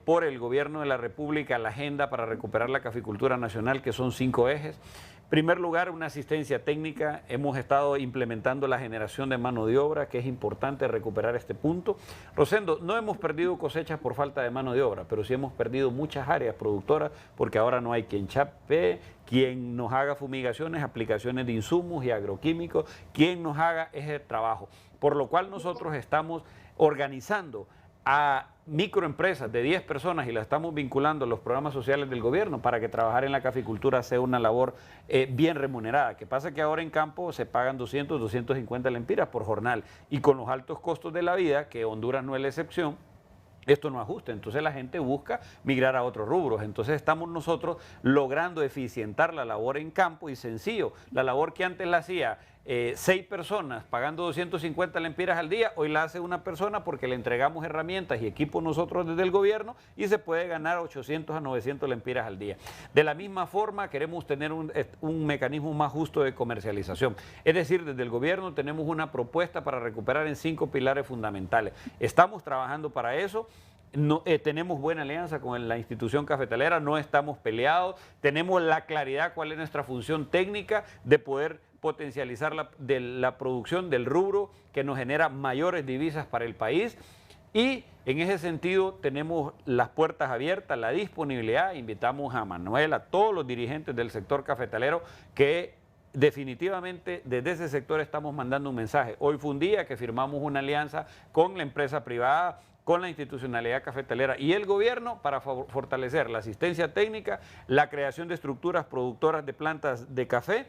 por el gobierno de la República la agenda para recuperar la caficultura nacional, que son 5 ejes. En primer lugar, una asistencia técnica. Hemos estado implementando la generación de mano de obra, que es importante recuperar este punto. Rosendo, no hemos perdido cosechas por falta de mano de obra, pero sí hemos perdido muchas áreas productoras, porque ahora no hay quien chape, quien nos haga fumigaciones, aplicaciones de insumos y agroquímicos, quien nos haga ese trabajo. Por lo cual nosotros estamos organizando a microempresas de 10 personas y la estamos vinculando a los programas sociales del gobierno para que trabajar en la caficultura sea una labor bien remunerada. Que pasa que ahora en campo se pagan 200, 250 lempiras por jornal, y con los altos costos de la vida, que Honduras no es la excepción, esto no ajusta. Entonces la gente busca migrar a otros rubros. Entonces estamos nosotros logrando eficientar la labor en campo, y sencillo, la labor que antes la hacía 6 personas pagando 250 lempiras al día, hoy la hace una persona porque le entregamos herramientas y equipos nosotros desde el gobierno, y se puede ganar 800 a 900 lempiras al día. De la misma forma queremos tener un mecanismo más justo de comercialización. Es decir, desde el gobierno tenemos una propuesta para recuperar en 5 pilares fundamentales. Estamos trabajando para eso. No, tenemos buena alianza con la institución cafetalera, no estamos peleados, tenemos la claridad cuál es nuestra función técnica de poder potencializar la producción del rubro que nos genera mayores divisas para el país, y en ese sentido tenemos las puertas abiertas, la disponibilidad. Invitamos a Manuel, a todos los dirigentes del sector cafetalero, que definitivamente desde ese sector estamos mandando un mensaje. Hoy fue un día que firmamos una alianza con la empresa privada, con la institucionalidad cafetalera y el gobierno para fortalecer la asistencia técnica, la creación de estructuras productoras de plantas de café,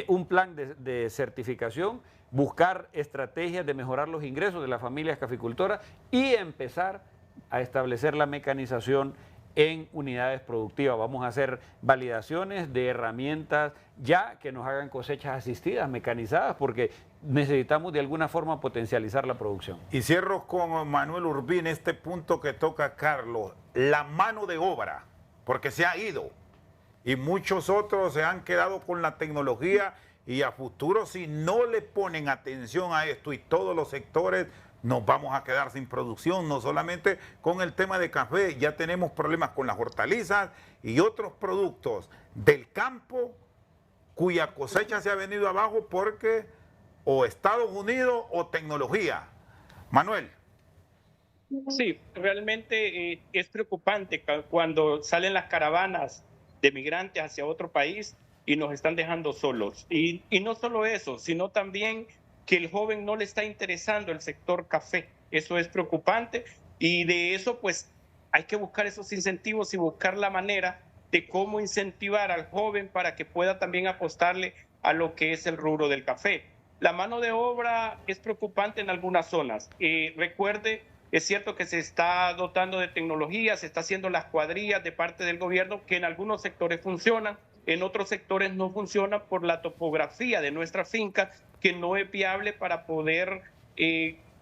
un plan de certificación, buscar estrategias de mejorar los ingresos de las familias caficultoras y empezar a establecer la mecanización en unidades productivas. Vamos a hacer validaciones de herramientas ya que nos hagan cosechas asistidas, mecanizadas, porque necesitamos de alguna forma potencializar la producción. Y cierro con Manuel Urbina este punto que toca Carlos, la mano de obra, porque se ha ido y muchos otros se han quedado con la tecnología y a futuro si no le ponen atención a esto y todos los sectores nos vamos a quedar sin producción, no solamente con el tema de café, ya tenemos problemas con las hortalizas y otros productos del campo cuya cosecha se ha venido abajo porque o Estados Unidos o tecnología. Manuel. Sí, realmente es preocupante cuando salen las caravanas de migrantes hacia otro país y nos están dejando solos. Y no solo eso, sino también que el joven no le está interesando el sector café. Eso es preocupante y de eso pues hay que buscar esos incentivos y buscar la manera de cómo incentivar al joven para que pueda también apostarle a lo que es el rubro del café. La mano de obra es preocupante en algunas zonas. Recuerde, es cierto que se está dotando de tecnología, se está haciendo las cuadrillas de parte del gobierno que en algunos sectores funcionan, en otros sectores no funcionan por la topografía de nuestra finca, que no es viable para poder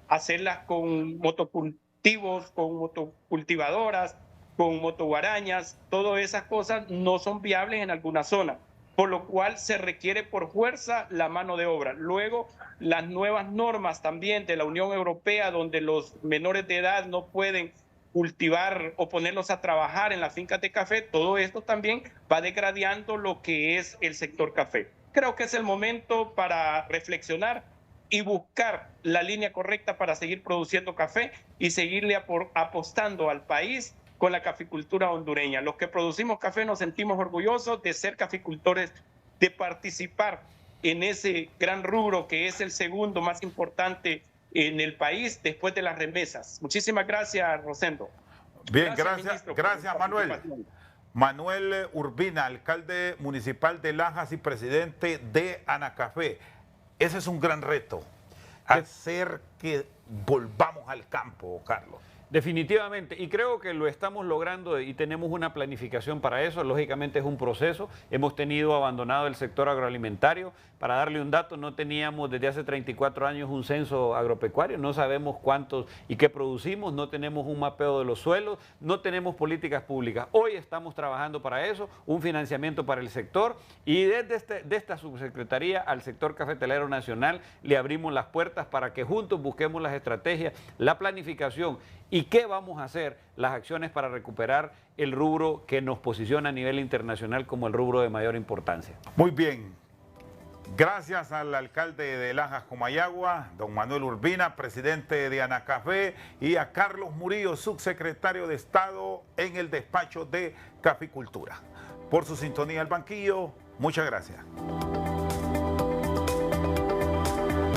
hacerlas con motocultivos, con motocultivadoras, con motoguarañas. Todas esas cosas no son viables en algunas zonas, por lo cual se requiere por fuerza la mano de obra. Luego, las nuevas normas también de la Unión Europea, donde los menores de edad no pueden cultivar o ponerlos a trabajar en las fincas de café, todo esto también va degradando lo que es el sector café. Creo que es el momento para reflexionar y buscar la línea correcta para seguir produciendo café y seguirle apostando al país con la caficultura hondureña. Los que producimos café nos sentimos orgullosos de ser caficultores, de participar en ese gran rubro que es el segundo más importante en el país después de las remesas. Muchísimas gracias, Rosendo. Bien, gracias Manuel. Manuel Urbina, alcalde municipal de Lajas y presidente de Anacafé. Ese es un gran reto, hacer que volvamos al campo, Carlos. Definitivamente, y creo que lo estamos logrando y tenemos una planificación para eso. Lógicamente es un proceso. Hemos tenido abandonado el sector agroalimentario. Para darle un dato, no teníamos desde hace 34 años un censo agropecuario, no sabemos cuántos y qué producimos, no tenemos un mapeo de los suelos, no tenemos políticas públicas. Hoy estamos trabajando para eso, un financiamiento para el sector, y desde esta subsecretaría al sector cafetalero nacional le abrimos las puertas para que juntos busquemos las estrategias, la planificación y qué vamos a hacer, las acciones para recuperar el rubro que nos posiciona a nivel internacional como el rubro de mayor importancia. Muy bien. Gracias al alcalde de Lajas, Comayagua, don Manuel Urbina, presidente de Anacafé, y a Carlos Murillo, subsecretario de Estado en el despacho de Caficultura. Por su sintonía al banquillo, muchas gracias.